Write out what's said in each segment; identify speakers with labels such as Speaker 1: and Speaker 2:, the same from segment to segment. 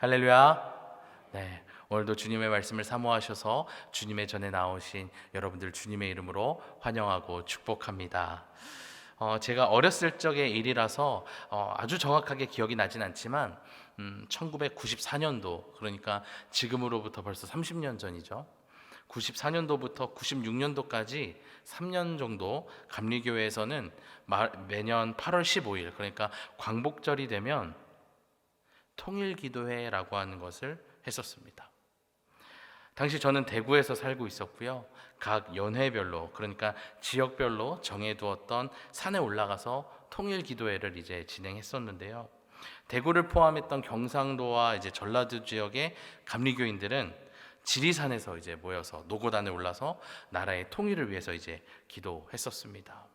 Speaker 1: 할렐루야. 네, 오늘도 주님의 말씀을 사모하셔서 주님의 전에 나오신 여러분들 주님의 이름으로 환영하고 축복합니다. 제가 어렸을 적의 일이라서 아주 정확하게 기억이 나진 않지만 1994년도, 그러니까 지금으로부터 벌써 30년 전이죠. 94년도부터 96년도까지 3년 정도 감리교회에서는 매년 8월 15일, 그러니까 광복절이 되면 통일기도회라고 하는 것을 했었습니다. 당시 저는 대구에서 살고 있었고요. 각 연회별로, 그러니까 지역별로 정해두었던 산에 올라가서 통일기도회를 이제 진행했었는데요. 대구를 포함했던 경상도와 이제 전라도 지역의 감리교인들은 지리산에서 이제 모여서 노고단에 올라서 나라의 통일을 위해서 이제 기도했었습니다.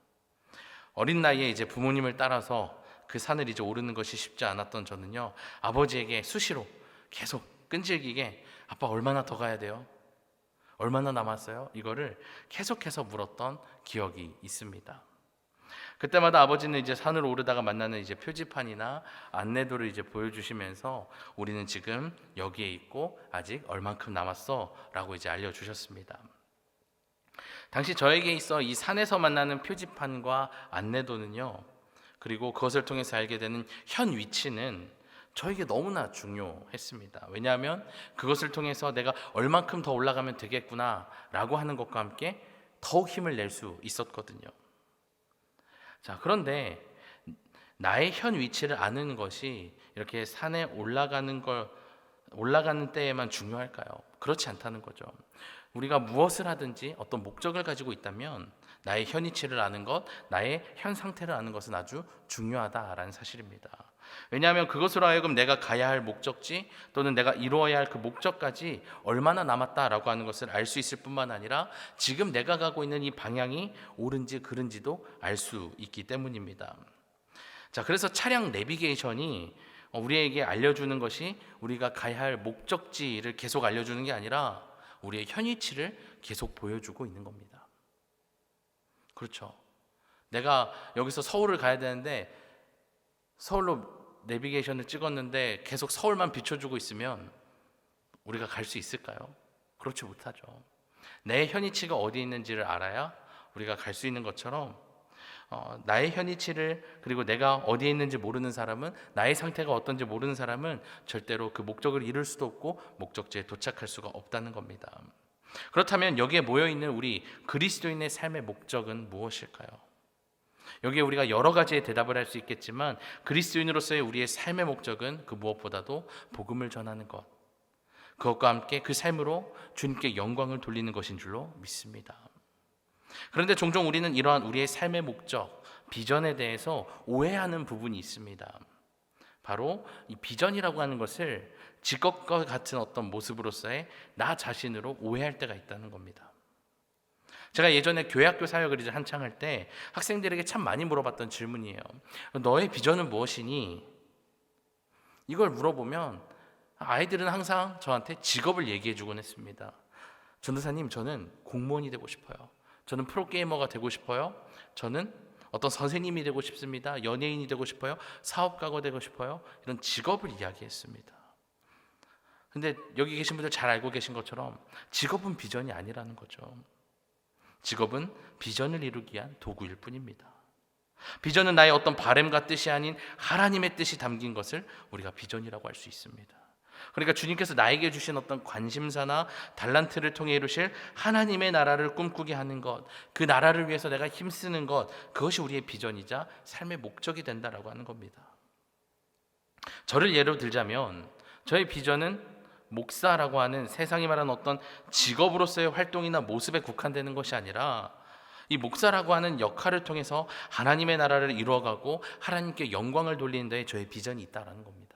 Speaker 1: 어린 나이에 이제 부모님을 따라서 그 산을 이제 오르는 것이 쉽지 않았던 저는요, 아버지에게 수시로 계속 끈질기게 아빠 얼마나 더 가야 돼요? 얼마나 남았어요? 이거를 계속해서 물었던 기억이 있습니다. 그때마다 아버지는 이제 산을 오르다가 만나는 이제 표지판이나 안내도를 이제 보여주시면서 우리는 지금 여기에 있고 아직 얼만큼 남았어라고 이제 알려주셨습니다. 당시 저에게 있어 이 산에서 만나는 표지판과 안내도는요, 그리고 그것을 통해서 알게 되는 현 위치는 저에게 너무나 중요했습니다. 왜냐하면 그것을 통해서 내가 얼만큼 더 올라가면 되겠구나 라고 하는 것과 함께 더욱 힘을 낼 수 있었거든요. 자, 그런데 나의 현 위치를 아는 것이 이렇게 산에 올라가는 때에만 중요할까요? 그렇지 않다는 거죠. 우리가 무엇을 하든지 어떤 목적을 가지고 있다면 나의 현 위치를 아는 것, 나의 현 상태를 아는 것은 아주 중요하다라는 사실입니다. 왜냐하면 그것으로 하여금 내가 가야 할 목적지 또는 내가 이루어야 할 그 목적까지 얼마나 남았다라고 하는 것을 알 수 있을 뿐만 아니라 지금 내가 가고 있는 이 방향이 옳은지 그른지도 알 수 있기 때문입니다. 자, 그래서 차량 내비게이션이 우리에게 알려주는 것이 우리가 가야 할 목적지를 계속 알려주는 게 아니라 우리의 현 위치를 계속 보여주고 있는 겁니다. 그렇죠. 내가 여기서 서울을 가야 되는데 서울로 내비게이션을 찍었는데 계속 서울만 비춰주고 있으면 우리가 갈 수 있을까요? 그렇지 못하죠. 내 현 위치가 어디 있는지를 알아야 우리가 갈 수 있는 것처럼 나의 현 위치를, 그리고 내가 어디에 있는지 모르는 사람은, 나의 상태가 어떤지 모르는 사람은 절대로 그 목적을 이룰 수도 없고 목적지에 도착할 수가 없다는 겁니다. 그렇다면 여기에 모여있는 우리 그리스도인의 삶의 목적은 무엇일까요? 여기에 우리가 여러 가지의 대답을 할 수 있겠지만 그리스도인으로서의 우리의 삶의 목적은 그 무엇보다도 복음을 전하는 것, 그것과 함께 그 삶으로 주님께 영광을 돌리는 것인 줄로 믿습니다. 그런데 종종 우리는 이러한 우리의 삶의 목적, 비전에 대해서 오해하는 부분이 있습니다. 바로 이 비전이라고 하는 것을 직업과 같은 어떤 모습으로서의 나 자신으로 오해할 때가 있다는 겁니다. 제가 예전에 교회학교 사역을 이제 한창 할 때 학생들에게 참 많이 물어봤던 질문이에요. 너의 비전은 무엇이니? 이걸 물어보면 아이들은 항상 저한테 직업을 얘기해 주곤 했습니다. 전도사님, 저는 공무원이 되고 싶어요. 저는 프로게이머가 되고 싶어요. 저는 어떤 선생님이 되고 싶습니다. 연예인이 되고 싶어요. 사업가가 되고 싶어요. 이런 직업을 이야기했습니다. 근데 여기 계신 분들 잘 알고 계신 것처럼 직업은 비전이 아니라는 거죠. 직업은 비전을 이루기 위한 도구일 뿐입니다. 비전은 나의 어떤 바램과 뜻이 아닌 하나님의 뜻이 담긴 것을 우리가 비전이라고 할 수 있습니다. 그러니까 주님께서 나에게 주신 어떤 관심사나 달란트를 통해 이루실 하나님의 나라를 꿈꾸게 하는 것, 그 나라를 위해서 내가 힘쓰는 것, 그것이 우리의 비전이자 삶의 목적이 된다라고 하는 겁니다. 저를 예로 들자면 저의 비전은 목사라고 하는 세상이 말하는 어떤 직업으로서의 활동이나 모습에 국한되는 것이 아니라 이 목사라고 하는 역할을 통해서 하나님의 나라를 이루어가고 하나님께 영광을 돌리는 데에 저의 비전이 있다는 겁니다.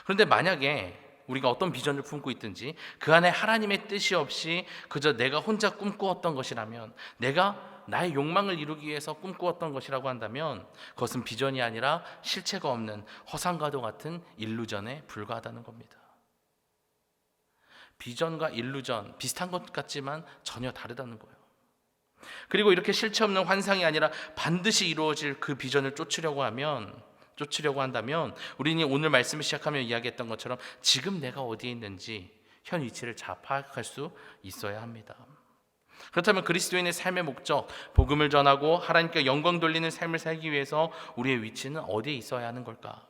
Speaker 1: 그런데 만약에 우리가 어떤 비전을 품고 있든지 그 안에 하나님의 뜻이 없이 그저 내가 혼자 꿈꾸었던 것이라면, 내가 나의 욕망을 이루기 위해서 꿈꾸었던 것이라고 한다면 그것은 비전이 아니라 실체가 없는 허상과도 같은 일루전에 불과하다는 겁니다. 비전과 일루전 비슷한 것 같지만 전혀 다르다는 거예요. 그리고 이렇게 실체 없는 환상이 아니라 반드시 이루어질 그 비전을 쫓으려고 하면 쫓으려고 한다면 우리는 오늘 말씀을 시작하며 이야기했던 것처럼 지금 내가 어디에 있는지 현 위치를 잘 파악할 수 있어야 합니다. 그렇다면 그리스도인의 삶의 목적, 복음을 전하고 하나님께 영광 돌리는 삶을 살기 위해서 우리의 위치는 어디에 있어야 하는 걸까?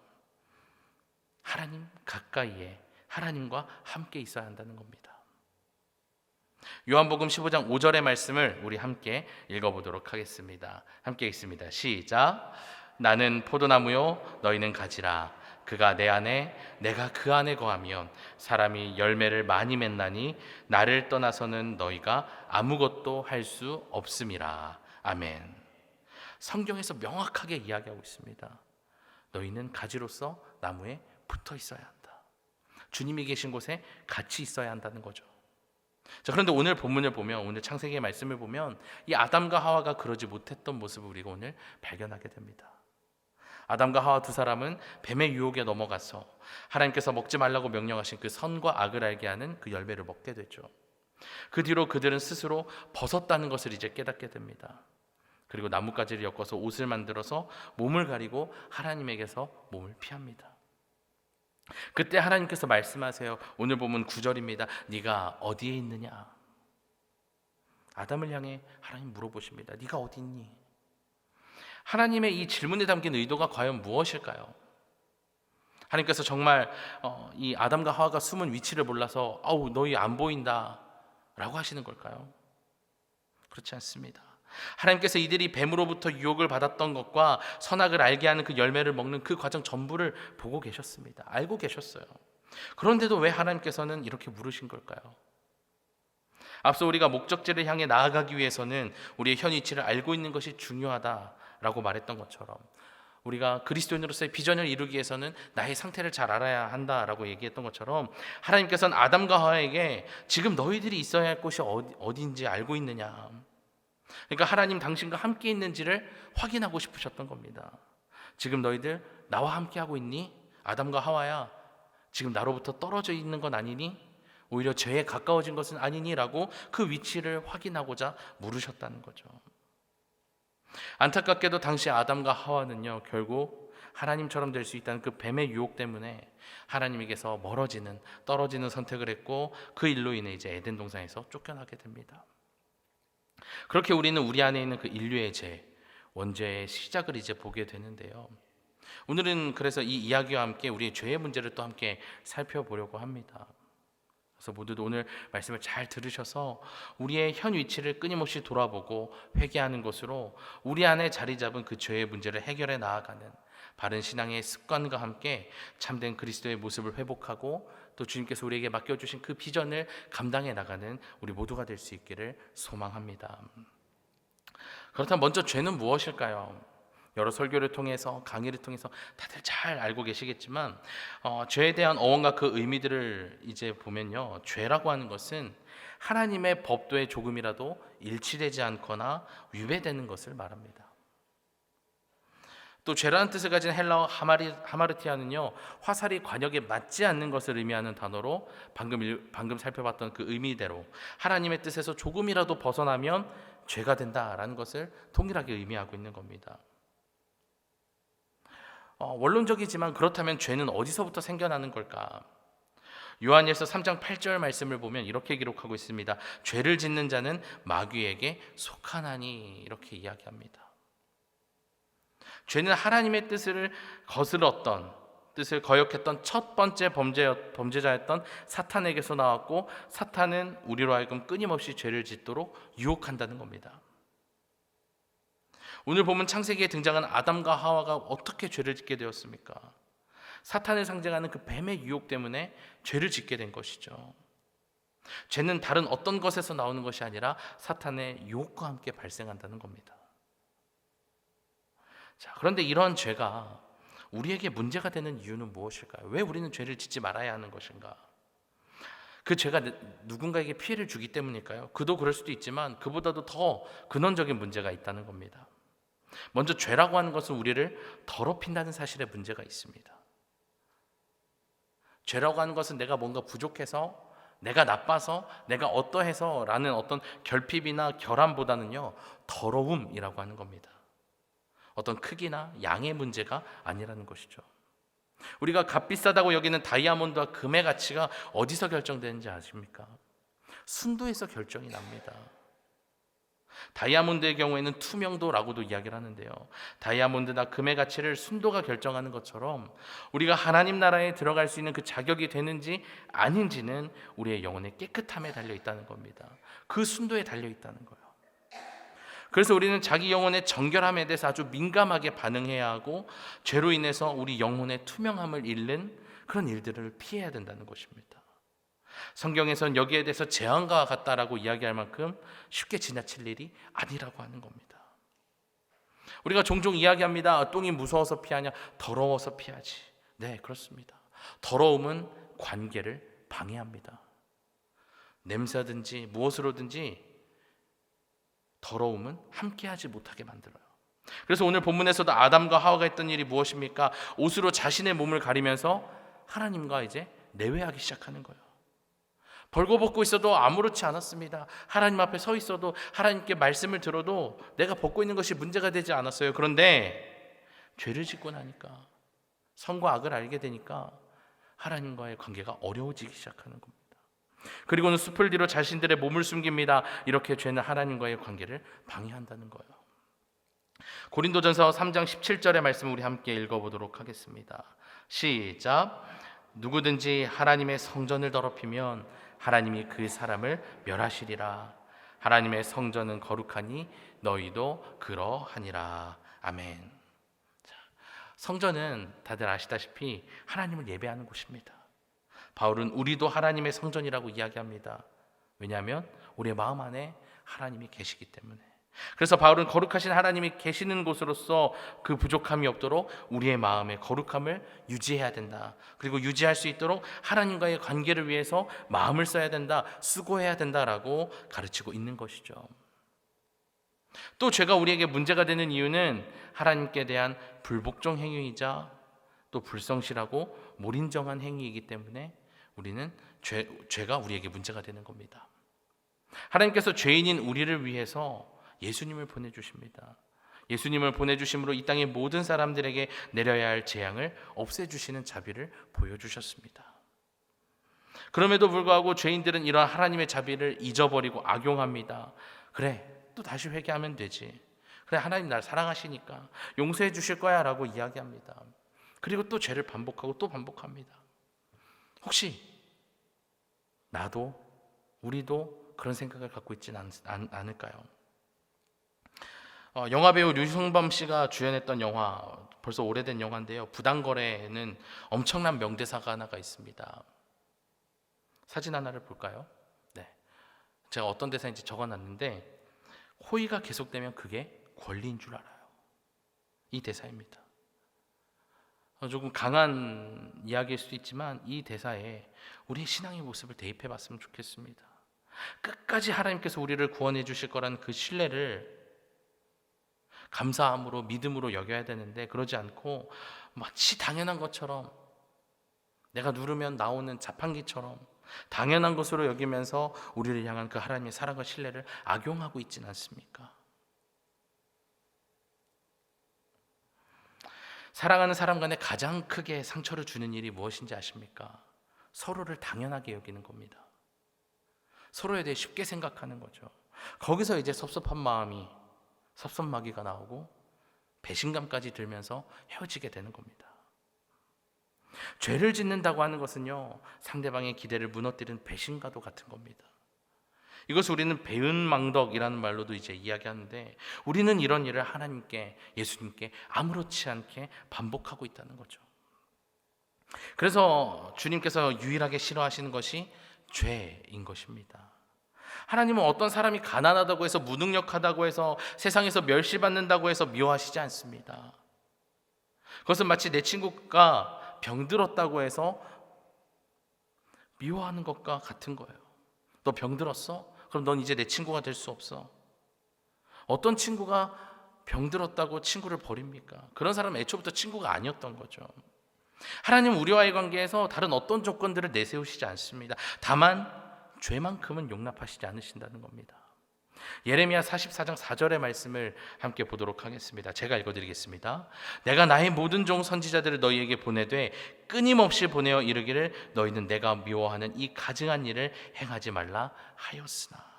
Speaker 1: 하나님 가까이에, 하나님과 함께 있어야 한다는 겁니다. 요한복음 15장 5절의 말씀을 우리 함께 읽어보도록 하겠습니다. 함께 읽습니다. 시작. 나는 포도나무요 너희는 가지라. 그가 내 안에 내가 그 안에 거하면 사람이 열매를 많이 맺나니 나를 떠나서는 너희가 아무것도 할 수 없음이라. 아멘. 성경에서 명확하게 이야기하고 있습니다. 너희는 가지로서 나무에 붙어 있어야 한다. 주님이 계신 곳에 같이 있어야 한다는 거죠. 자, 그런데 오늘 본문을 보면, 오늘 창세기의 말씀을 보면 이 아담과 하와가 그러지 못했던 모습을 우리가 오늘 발견하게 됩니다. 아담과 하와 두 사람은 뱀의 유혹에 넘어가서 하나님께서 먹지 말라고 명령하신 그 선과 악을 알게 하는 그 열매를 먹게 되죠. 그 뒤로 그들은 스스로 벗었다는 것을 이제 깨닫게 됩니다. 그리고 나뭇가지를 엮어서 옷을 만들어서 몸을 가리고 하나님에게서 몸을 피합니다. 그때 하나님께서 말씀하세요. 오늘 보면 9절입니다. 네가 어디에 있느냐? 아담을 향해 하나님 물어보십니다. 네가 어디 있니? 하나님의 이 질문에 담긴 의도가 과연 무엇일까요? 하나님께서 정말 이 아담과 하와가 숨은 위치를 몰라서 아우 너희 안 보인다 라고 하시는 걸까요? 그렇지 않습니다. 하나님께서 이들이 뱀으로부터 유혹을 받았던 것과 선악을 알게 하는 그 열매를 먹는 그 과정 전부를 보고 계셨습니다. 알고 계셨어요. 그런데도 왜 하나님께서는 이렇게 물으신 걸까요? 앞서 우리가 목적지를 향해 나아가기 위해서는 우리의 현 위치를 알고 있는 것이 중요하다라고 말했던 것처럼, 우리가 그리스도인으로서의 비전을 이루기 위해서는 나의 상태를 잘 알아야 한다라고 얘기했던 것처럼, 하나님께서는 아담과 하와에게 지금 너희들이 있어야 할 곳이 어디인지 알고 있느냐, 그러니까 하나님 당신과 함께 있는지를 확인하고 싶으셨던 겁니다. 지금 너희들 나와 함께 하고 있니? 아담과 하와야, 지금 나로부터 떨어져 있는 건 아니니? 오히려 죄에 가까워진 것은 아니니? 라고 그 위치를 확인하고자 물으셨다는 거죠. 안타깝게도 당시 아담과 하와는요, 결국 하나님처럼 될 수 있다는 그 뱀의 유혹 때문에 하나님에게서 멀어지는, 떨어지는 선택을 했고, 그 일로 인해 이제 에덴 동산에서 쫓겨나게 됩니다. 그렇게 우리는 우리 안에 있는 그 인류의 죄, 원죄의 시작을 이제 보게 되는데요. 오늘은 그래서 이 이야기와 함께 우리의 죄의 문제를 또 함께 살펴보려고 합니다. 그래서 모두도 오늘 말씀을 잘 들으셔서 우리의 현 위치를 끊임없이 돌아보고 회개하는 것으로 우리 안에 자리 잡은 그 죄의 문제를 해결해 나아가는 바른 신앙의 습관과 함께 참된 그리스도의 모습을 회복하고 또 주님께서 우리에게 맡겨주신 그 비전을 감당해 나가는 우리 모두가 될 수 있기를 소망합니다. 그렇다면 먼저 죄는 무엇일까요? 여러 설교를 통해서, 강의를 통해서 다들 잘 알고 계시겠지만 죄에 대한 어원과 그 의미들을 이제 보면요, 죄라고 하는 것은 하나님의 법도에 조금이라도 일치되지 않거나 위배되는 것을 말합니다. 또 죄라는 뜻을 가진 헬라어 하마르티아는요, 화살이 관역에 맞지 않는 것을 의미하는 단어로 방금 살펴봤던 그 의미대로 하나님의 뜻에서 조금이라도 벗어나면 죄가 된다라는 것을 동일하게 의미하고 있는 겁니다. 원론적이지만 그렇다면 죄는 어디서부터 생겨나는 걸까? 요한일서 3장 8절 말씀을 보면 이렇게 기록하고 있습니다. 죄를 짓는 자는 마귀에게 속하나니, 이렇게 이야기합니다. 죄는 하나님의 뜻을 거스렀던, 뜻을 거역했던 첫 번째 범죄자였던 사탄에게서 나왔고, 사탄은 우리로 하여금 끊임없이 죄를 짓도록 유혹한다는 겁니다. 오늘 보면 창세기에 등장한 아담과 하와가 어떻게 죄를 짓게 되었습니까? 사탄을 상징하는 그 뱀의 유혹 때문에 죄를 짓게 된 것이죠. 죄는 다른 어떤 것에서 나오는 것이 아니라 사탄의 유혹과 함께 발생한다는 겁니다. 자, 그런데 이런 죄가 우리에게 문제가 되는 이유는 무엇일까요? 왜 우리는 죄를 짓지 말아야 하는 것인가? 그 죄가 누군가에게 피해를 주기 때문일까요? 그도 그럴 수도 있지만 그보다도 더 근원적인 문제가 있다는 겁니다. 먼저 죄라고 하는 것은 우리를 더럽힌다는 사실에 문제가 있습니다. 죄라고 하는 것은 내가 뭔가 부족해서, 내가 나빠서, 내가 어떠해서 라는 어떤 결핍이나 결함보다는요, 더러움이라고 하는 겁니다. 어떤 크기나 양의 문제가 아니라는 것이죠. 우리가 값비싸다고 여기는 다이아몬드와 금의 가치가 어디서 결정되는지 아십니까? 순도에서 결정이 납니다. 다이아몬드의 경우에는 투명도라고도 이야기를 하는데요. 다이아몬드나 금의 가치를 순도가 결정하는 것처럼 우리가 하나님 나라에 들어갈 수 있는 그 자격이 되는지 아닌지는 우리의 영혼의 깨끗함에 달려 있다는 겁니다. 그 순도에 달려 있다는 거예요. 그래서 우리는 자기 영혼의 정결함에 대해서 아주 민감하게 반응해야 하고, 죄로 인해서 우리 영혼의 투명함을 잃는 그런 일들을 피해야 된다는 것입니다. 성경에서는 여기에 대해서 재앙과 같다라고 이야기할 만큼 쉽게 지나칠 일이 아니라고 하는 겁니다. 우리가 종종 이야기합니다. 똥이 무서워서 피하냐? 더러워서 피하지. 네, 그렇습니다. 더러움은 관계를 방해합니다. 냄새든지 무엇으로든지 더러움은 함께하지 못하게 만들어요. 그래서 오늘 본문에서도 아담과 하와가 했던 일이 무엇입니까? 옷으로 자신의 몸을 가리면서 하나님과 이제 내외하기 시작하는 거예요. 벌거벗고 있어도 아무렇지 않았습니다. 하나님 앞에 서 있어도, 하나님께 말씀을 들어도 내가 벗고 있는 것이 문제가 되지 않았어요. 그런데 죄를 짓고 나니까, 선과 악을 알게 되니까 하나님과의 관계가 어려워지기 시작하는 겁니다. 그리고는 숲을 뒤로 자신들의 몸을 숨깁니다. 이렇게 죄는 하나님과의 관계를 방해한다는 거예요. 고린도전서 3장 17절의 말씀 우리 함께 읽어보도록 하겠습니다. 시작. 누구든지 하나님의 성전을 더럽히면 하나님이 그 사람을 멸하시리라. 하나님의 성전은 거룩하니 너희도 그러하니라. 아멘. 자, 성전은 다들 아시다시피 하나님을 예배하는 곳입니다. 바울은 우리도 하나님의 성전이라고 이야기합니다. 왜냐하면 우리의 마음 안에 하나님이 계시기 때문에. 그래서 바울은 거룩하신 하나님이 계시는 곳으로서 그 부족함이 없도록 우리의 마음의 거룩함을 유지해야 된다. 그리고 유지할 수 있도록 하나님과의 관계를 위해서 마음을 써야 된다, 수고해야 된다라고 가르치고 있는 것이죠. 또 죄가 우리에게 문제가 되는 이유는 하나님께 대한 불복종 행위이자 또 불성실하고 몰인정한 행위이기 때문에 우리는 죄가 우리에게 문제가 되는 겁니다. 하나님께서 죄인인 우리를 위해서 예수님을 보내주십니다. 예수님을 보내주심으로 이 땅의 모든 사람들에게 내려야 할 재앙을 없애주시는 자비를 보여주셨습니다. 그럼에도 불구하고 죄인들은 이러한 하나님의 자비를 잊어버리고 악용합니다. 그래, 또 다시 회개하면 되지. 그래, 하나님 날 사랑하시니까 용서해 주실 거야 라고 이야기합니다. 그리고 또 죄를 반복하고 또 반복합니다. 혹시 나도, 우리도 그런 생각을 갖고 있지는 않을까요? 영화배우 류승범 씨가 주연했던 영화, 벌써 오래된 영화인데요. 부당거래에는 엄청난 명대사가 하나가 있습니다. 사진 하나를 볼까요? 네, 제가 어떤 대사인지 적어놨는데 호의가 계속되면 그게 권리인 줄 알아요. 이 대사입니다. 조금 강한 이야기일 수도 있지만 이 대사에 우리의 신앙의 모습을 대입해 봤으면 좋겠습니다. 끝까지 하나님께서 우리를 구원해 주실 거라는 그 신뢰를 감사함으로, 믿음으로 여겨야 되는데, 그러지 않고 마치 당연한 것처럼, 내가 누르면 나오는 자판기처럼 당연한 것으로 여기면서 우리를 향한 그 하나님의 사랑과 신뢰를 악용하고 있지는 않습니까? 사랑하는 사람 간에 가장 크게 상처를 주는 일이 무엇인지 아십니까? 서로를 당연하게 여기는 겁니다. 서로에 대해 쉽게 생각하는 거죠. 거기서 이제 섭섭한 마음이, 섭섭마귀가 나오고 배신감까지 들면서 헤어지게 되는 겁니다. 죄를 짓는다고 하는 것은요, 상대방의 기대를 무너뜨리는 배신과도 같은 겁니다. 이것을 우리는 배은망덕이라는 말로도 이제 이야기하는데, 우리는 이런 일을 하나님께, 예수님께 아무렇지 않게 반복하고 있다는 거죠. 그래서 주님께서 유일하게 싫어하시는 것이 죄인 것입니다. 하나님은 어떤 사람이 가난하다고 해서, 무능력하다고 해서, 세상에서 멸시받는다고 해서 미워하시지 않습니다. 그것은 마치 내 친구가 병들었다고 해서 미워하는 것과 같은 거예요. 너 병들었어? 그럼 넌 이제 내 친구가 될 수 없어. 어떤 친구가 병들었다고 친구를 버립니까? 그런 사람은 애초부터 친구가 아니었던 거죠. 하나님은 우리와의 관계에서 다른 어떤 조건들을 내세우시지 않습니다. 다만 죄만큼은 용납하시지 않으신다는 겁니다. 예레미야 44장 4절의 말씀을 함께 보도록 하겠습니다. 제가 읽어드리겠습니다. 내가 나의 모든 종 선지자들을 너희에게 보내되 끊임없이 보내어 이르기를 너희는 내가 미워하는 이 가증한 일을 행하지 말라 하였으나.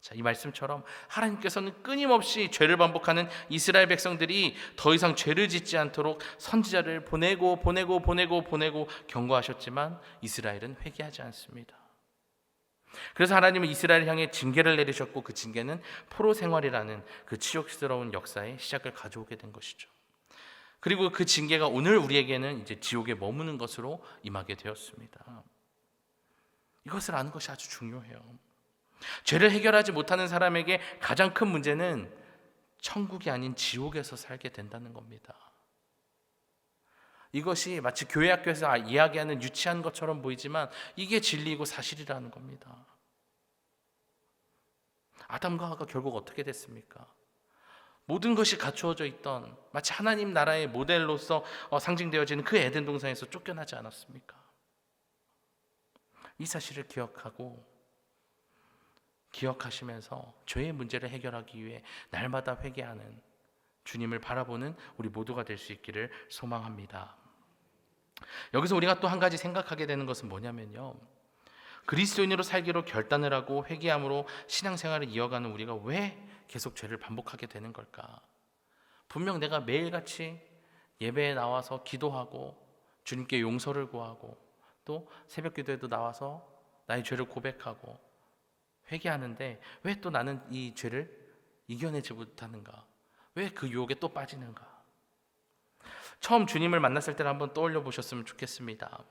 Speaker 1: 자, 이 말씀처럼 하나님께서는 끊임없이 죄를 반복하는 이스라엘 백성들이 더 이상 죄를 짓지 않도록 선지자를 보내고 경고하셨지만 이스라엘은 회개하지 않습니다. 그래서 하나님은 이스라엘을 향해 징계를 내리셨고, 그 징계는 포로 생활이라는 그 치욕스러운 역사의 시작을 가져오게 된 것이죠. 그리고 그 징계가 오늘 우리에게는 이제 지옥에 머무는 것으로 임하게 되었습니다. 이것을 아는 것이 아주 중요해요. 죄를 해결하지 못하는 사람에게 가장 큰 문제는 천국이 아닌 지옥에서 살게 된다는 겁니다. 이것이 마치 교회 학교에서 이야기하는 유치한 것처럼 보이지만 이게 진리이고 사실이라는 겁니다. 아담과 하와가 결국 어떻게 됐습니까? 모든 것이 갖추어져 있던 마치 하나님 나라의 모델로서 상징되어지는 그 에덴 동산에서 쫓겨나지 않았습니까? 이 사실을 기억하시면서 죄의 문제를 해결하기 위해 날마다 회개하는, 주님을 바라보는 우리 모두가 될 수 있기를 소망합니다. 여기서 우리가 또 한 가지 생각하게 되는 것은 뭐냐면요, 그리스도인으로 살기로 결단을 하고 회개함으로 신앙생활을 이어가는 우리가 왜 계속 죄를 반복하게 되는 걸까? 분명 내가 매일같이 예배에 나와서 기도하고 주님께 용서를 구하고 또 새벽 기도에도 나와서 나의 죄를 고백하고 회개하는데 왜 또 나는 이 죄를 이겨내지 못하는가? 왜 그 유혹에 또 빠지는가? 처음 주님을 만났을 때를 한번 떠올려 보셨으면 좋겠습니다.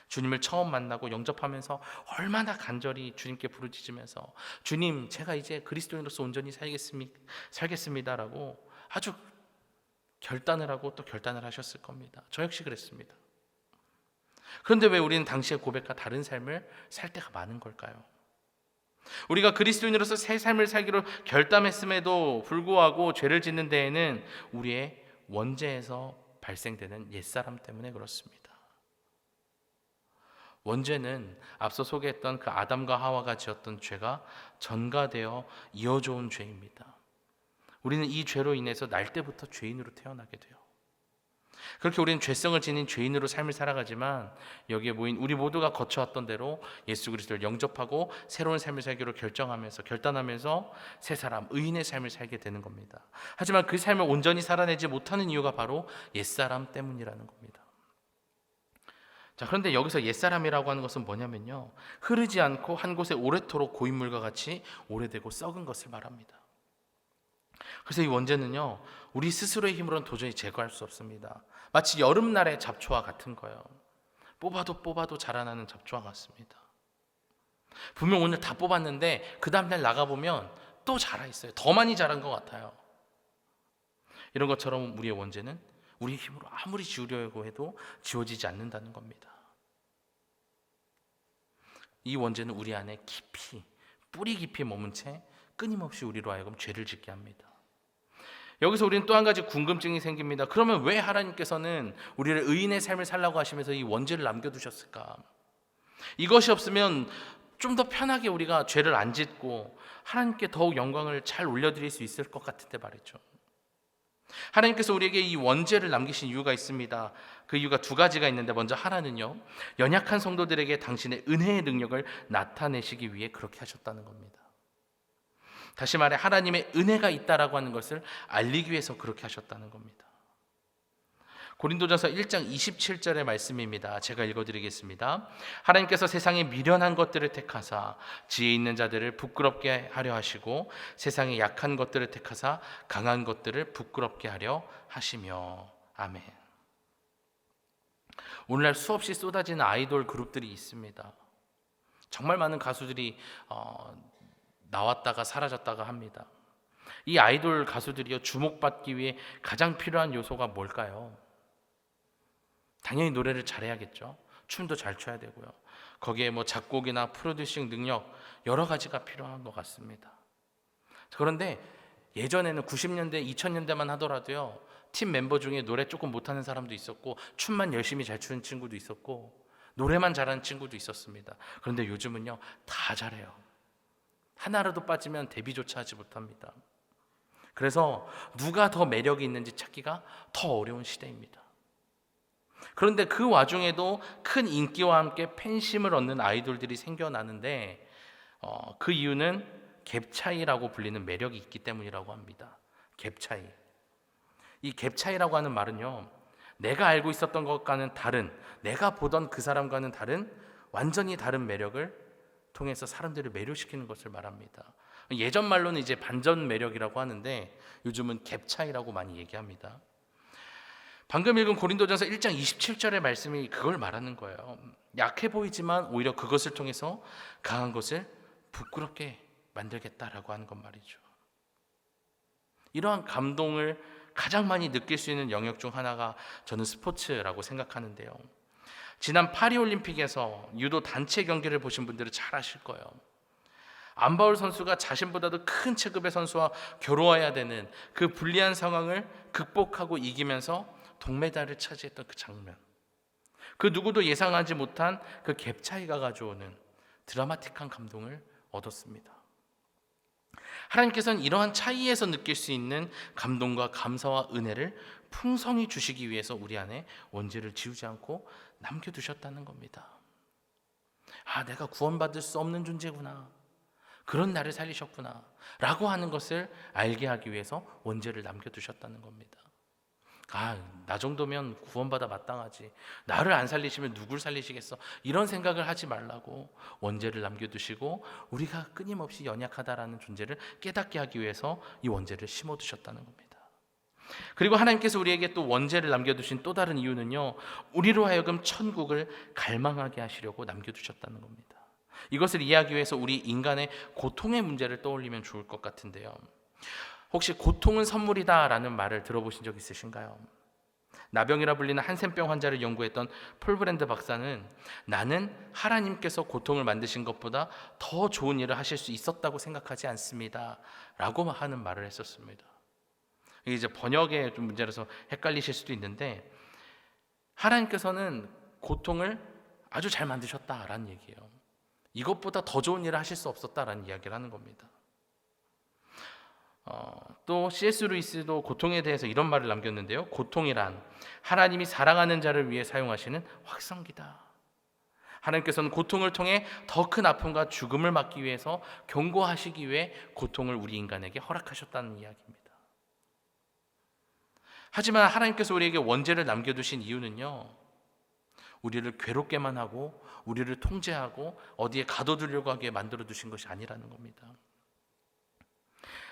Speaker 1: 주님을 처음 만나고 영접하면서 얼마나 간절히 주님께 부르짖으면서 주님, 제가 이제 그리스도인으로서 온전히 살겠습니다라고 아주 결단을 하고 또 결단을 하셨을 겁니다. 저 역시 그랬습니다. 그런데 왜 우리는 당시의 고백과 다른 삶을 살 때가 많은 걸까요? 우리가 그리스도인으로서 새 삶을 살기로 결단했음에도 불구하고 죄를 짓는 데에는 우리의 원죄에서 발생되는 옛사람 때문에 그렇습니다. 원죄는 앞서 소개했던 그 아담과 하와가 지었던 죄가 전가되어 이어져 온 죄입니다. 우리는 이 죄로 인해서 날 때부터 죄인으로 태어나게 돼요. 그렇게 우리는 죄성을 지닌 죄인으로 삶을 살아가지만 여기에 모인 우리 모두가 거쳐왔던 대로 예수 그리스도를 영접하고 새로운 삶을 살기로 결단하면서 새 사람, 의인의 삶을 살게 되는 겁니다. 하지만 그 삶을 온전히 살아내지 못하는 이유가 바로 옛사람 때문이라는 겁니다. 자, 그런데 여기서 옛사람이라고 하는 것은 뭐냐면요, 흐르지 않고 한 곳에 오래도록 고인물과 같이 오래되고 썩은 것을 말합니다. 그래서 이 원죄는요, 우리 스스로의 힘으로는 도저히 제거할 수 없습니다. 마치 여름날의 잡초와 같은 거예요. 뽑아도 자라나는 잡초와 같습니다. 분명 오늘 다 뽑았는데 그 다음날 나가보면 또 자라있어요. 더 많이 자란 것 같아요. 이런 것처럼 우리의 원죄는 우리의 힘으로 아무리 지우려고 해도 지워지지 않는다는 겁니다. 이 원죄는 우리 안에 뿌리 깊이 머문 채 끊임없이 우리로 하여금 죄를 짓게 합니다. 여기서 우리는 또 한 가지 궁금증이 생깁니다. 그러면 왜 하나님께서는 우리를 의인의 삶을 살라고 하시면서 이 원죄를 남겨두셨을까? 이것이 없으면 좀 더 편하게 우리가 죄를 안 짓고 하나님께 더욱 영광을 잘 올려드릴 수 있을 것 같은데 말이죠. 하나님께서 우리에게 이 원죄를 남기신 이유가 있습니다. 그 이유가 두 가지가 있는데, 먼저 하나는요, 연약한 성도들에게 당신의 은혜의 능력을 나타내시기 위해 그렇게 하셨다는 겁니다. 다시 말해 하나님의 은혜가 있다라고 하는 것을 알리기 위해서 그렇게 하셨다는 겁니다. 고린도전서 1장 27절의 말씀입니다. 제가 읽어드리겠습니다. 하나님께서 세상에 미련한 것들을 택하사 지혜 있는 자들을 부끄럽게 하려 하시고 세상에 약한 것들을 택하사 강한 것들을 부끄럽게 하려 하시며. 아멘. 오늘날 수없이 쏟아지는 아이돌 그룹들이 있습니다. 정말 많은 가수들이 나왔다가 사라졌다가 합니다. 이 아이돌 가수들이요, 주목받기 위해 가장 필요한 요소가 뭘까요? 당연히 노래를 잘해야겠죠. 춤도 잘 춰야 되고요. 거기에 작곡이나 프로듀싱 능력 여러 가지가 필요한 것 같습니다. 그런데 예전에는 90년대, 2000년대만 하더라도요, 팀 멤버 중에 노래 조금 못하는 사람도 있었고 춤만 열심히 잘 추는 친구도 있었고 노래만 잘하는 친구도 있었습니다. 그런데 요즘은요, 다 잘해요. 하나라도 빠지면 대비조차 하지 못합니다. 그래서 누가 더 매력이 있는지 찾기가 더 어려운 시대입니다. 그런데 그 와중에도 큰 인기와 함께 팬심을 얻는 아이돌들이 생겨나는데 그 이유는 갭 차이라고 불리는 매력이 있기 때문이라고 합니다. 갭 차이. 이 갭 차이라고 하는 말은요, 내가 알고 있었던 것과는 다른, 내가 보던 그 사람과는 다른 완전히 다른 매력을 통해서 사람들을 매료시키는 것을 말합니다. 예전 말로는 이제 반전 매력이라고 하는데 요즘은 갭 차이라고 많이 얘기합니다. 방금 읽은 고린도전서 1장 27절의 말씀이 그걸 말하는 거예요. 약해 보이지만 오히려 그것을 통해서 강한 것을 부끄럽게 만들겠다라고 하는 것 말이죠. 이러한 감동을 가장 많이 느낄 수 있는 영역 중 하나가 저는 스포츠라고 생각하는데요. 지난 파리올림픽에서 유도 단체 경기를 보신 분들은 잘 아실 거예요. 안바울 선수가 자신보다도 큰 체급의 선수와 겨루어야 되는 그 불리한 상황을 극복하고 이기면서 동메달을 차지했던 그 장면, 그 누구도 예상하지 못한 그 갭 차이가 가져오는 드라마틱한 감동을 얻었습니다. 하나님께서는 이러한 차이에서 느낄 수 있는 감동과 감사와 은혜를 풍성히 주시기 위해서 우리 안에 원죄를 지우지 않고 남겨두셨다는 겁니다. 내가 구원받을 수 없는 존재구나, 그런 나를 살리셨구나 라고 하는 것을 알게 하기 위해서 원죄를 남겨두셨다는 겁니다. 나 정도면 구원받아 마땅하지, 나를 안 살리시면 누굴 살리시겠어, 이런 생각을 하지 말라고 원죄를 남겨두시고 우리가 끊임없이 연약하다라는 존재를 깨닫게 하기 위해서 이 원죄를 심어두셨다는 겁니다. 그리고 하나님께서 우리에게 또 원죄를 남겨두신 또 다른 이유는요, 우리로 하여금 천국을 갈망하게 하시려고 남겨두셨다는 겁니다. 이것을 이해하기 위해서 우리 인간의 고통의 문제를 떠올리면 좋을 것 같은데요, 혹시 고통은 선물이다 라는 말을 들어보신 적 있으신가요? 나병이라 불리는 한센병 환자를 연구했던 폴 브랜드 박사는 나는 하나님께서 고통을 만드신 것보다 더 좋은 일을 하실 수 있었다고 생각하지 않습니다 라고 하는 말을 했었습니다. 이게 이제 번역의 좀 문제라서 헷갈리실 수도 있는데, 하나님께서는 고통을 아주 잘 만드셨다라는 얘기예요. 이것보다 더 좋은 일을 하실 수 없었다라는 이야기를 하는 겁니다. 또 C.S. 루이스도 고통에 대해서 이런 말을 남겼는데요, 고통이란 하나님이 사랑하는 자를 위해 사용하시는 확성기다. 하나님께서는 고통을 통해 더 큰 아픔과 죽음을 막기 위해서, 경고하시기 위해 고통을 우리 인간에게 허락하셨다는 이야기입니다. 하지만 하나님께서 우리에게 원죄를 남겨두신 이유는요, 우리를 괴롭게만 하고 우리를 통제하고 어디에 가둬두려고 하게 만들어 두신 것이 아니라는 겁니다.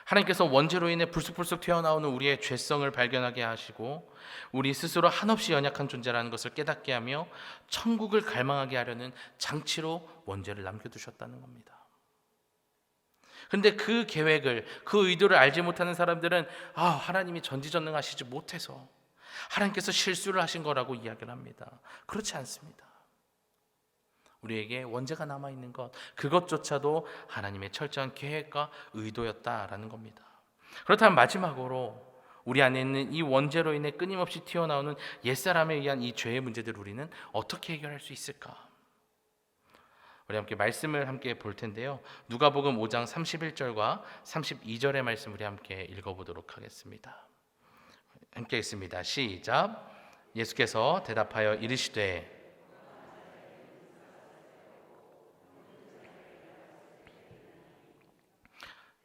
Speaker 1: 하나님께서 원죄로 인해 불쑥불쑥 튀어나오는 우리의 죄성을 발견하게 하시고 우리 스스로 한없이 연약한 존재라는 것을 깨닫게 하며 천국을 갈망하게 하려는 장치로 원죄를 남겨두셨다는 겁니다. 그런데 그 계획을, 그 의도를 알지 못하는 사람들은 하나님이 전지전능하시지 못해서 하나님께서 실수를 하신 거라고 이야기를 합니다. 그렇지 않습니다. 우리에게 원죄가 남아있는 것, 그것조차도 하나님의 철저한 계획과 의도였다라는 겁니다. 그렇다면 마지막으로 우리 안에 있는 이 원죄로 인해 끊임없이 튀어나오는 옛사람에 의한 이 죄의 문제들을 우리는 어떻게 해결할 수 있을까? 우리 함께 말씀을 함께 볼 텐데요, 누가복음 5장 31절과 32절의 말씀 우리 함께 읽어보도록 하겠습니다. 함께 읽습니다. 시작. 예수께서 대답하여 이르시되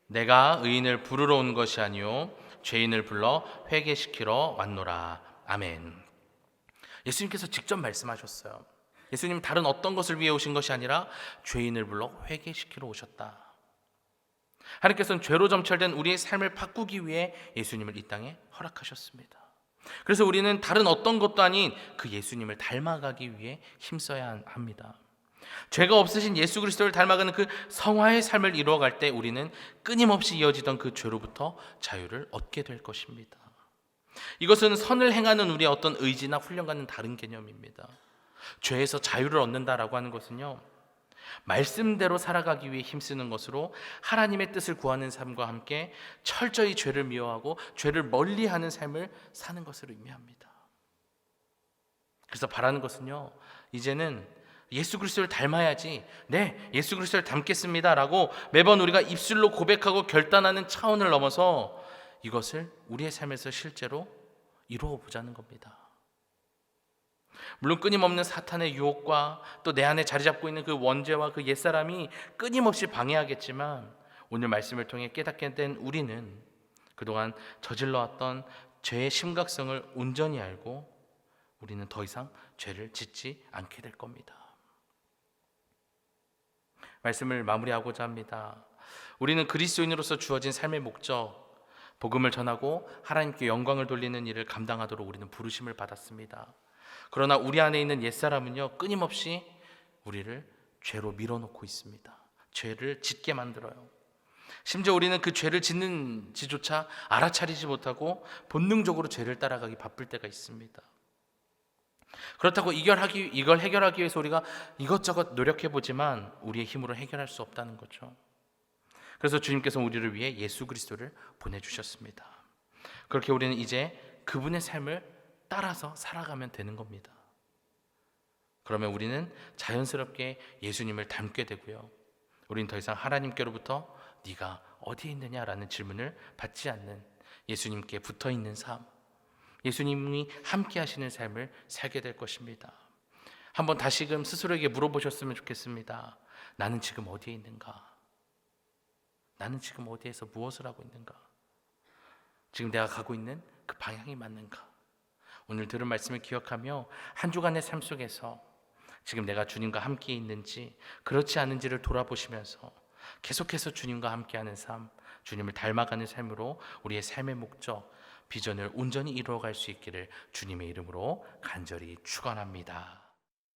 Speaker 1: 내가 의인을 부르러 온 것이 아니요 죄인을 불러 회개시키러 왔노라. 아멘. 예수님께서 직접 말씀하셨어요. 예수님은 다른 어떤 것을 위해 오신 것이 아니라 죄인을 불러 회개시키러 오셨다. 하나님께서는 죄로 점철된 우리의 삶을 바꾸기 위해 예수님을 이 땅에 허락하셨습니다. 그래서 우리는 다른 어떤 것도 아닌 그 예수님을 닮아가기 위해 힘써야 합니다. 죄가 없으신 예수 그리스도를 닮아가는 그 성화의 삶을 이루어갈 때 우리는 끊임없이 이어지던 그 죄로부터 자유를 얻게 될 것입니다. 이것은 선을 행하는 우리의 어떤 의지나 훈련과는 다른 개념입니다. 죄에서 자유를 얻는다라고 하는 것은요, 말씀대로 살아가기 위해 힘쓰는 것으로 하나님의 뜻을 구하는 삶과 함께 철저히 죄를 미워하고 죄를 멀리하는 삶을 사는 것을 의미합니다. 그래서 바라는 것은요, 이제는 예수 그리스도를 닮아야지. 네, 예수 그리스도를 닮겠습니다라고 매번 우리가 입술로 고백하고 결단하는 차원을 넘어서 이것을 우리의 삶에서 실제로 이루어 보자는 겁니다. 물론 끊임없는 사탄의 유혹과 또 내 안에 자리 잡고 있는 그 원죄와 그 옛사람이 끊임없이 방해하겠지만, 오늘 말씀을 통해 깨닫게 된 우리는 그동안 저질러왔던 죄의 심각성을 온전히 알고 우리는 더 이상 죄를 짓지 않게 될 겁니다. 말씀을 마무리하고자 합니다. 우리는 그리스도인으로서 주어진 삶의 목적, 복음을 전하고 하나님께 영광을 돌리는 일을 감당하도록 우리는 부르심을 받았습니다. 그러나 우리 안에 있는 옛사람은요, 끊임없이 우리를 죄로 밀어놓고 있습니다. 죄를 짓게 만들어요. 심지어 우리는 그 죄를 짓는지조차 알아차리지 못하고 본능적으로 죄를 따라가기 바쁠 때가 있습니다. 그렇다고 이걸 해결하기 위해서 우리가 이것저것 노력해보지만 우리의 힘으로 해결할 수 없다는 거죠. 그래서 주님께서 우리를 위해 예수 그리스도를 보내주셨습니다. 그렇게 우리는 이제 그분의 삶을 따라서 살아가면 되는 겁니다. 그러면 우리는 자연스럽게 예수님을 닮게 되고요, 우리는 더 이상 하나님께로부터 네가 어디에 있느냐라는 질문을 받지 않는, 예수님께 붙어있는 삶, 예수님이 함께 하시는 삶을 살게 될 것입니다. 한번 다시금 스스로에게 물어보셨으면 좋겠습니다. 나는 지금 어디에 있는가? 나는 지금 어디에서 무엇을 하고 있는가? 지금 내가 가고 있는 그 방향이 맞는가? 오늘 들은 말씀을 기억하며 한 주간의 삶 속에서 지금 내가 주님과 함께 있는지 그렇지 않은지를 돌아보시면서 계속해서 주님과 함께하는 삶, 주님을 닮아가는 삶으로 우리의 삶의 목적, 비전을 온전히 이루어갈 수 있기를 주님의 이름으로 간절히 축원합니다.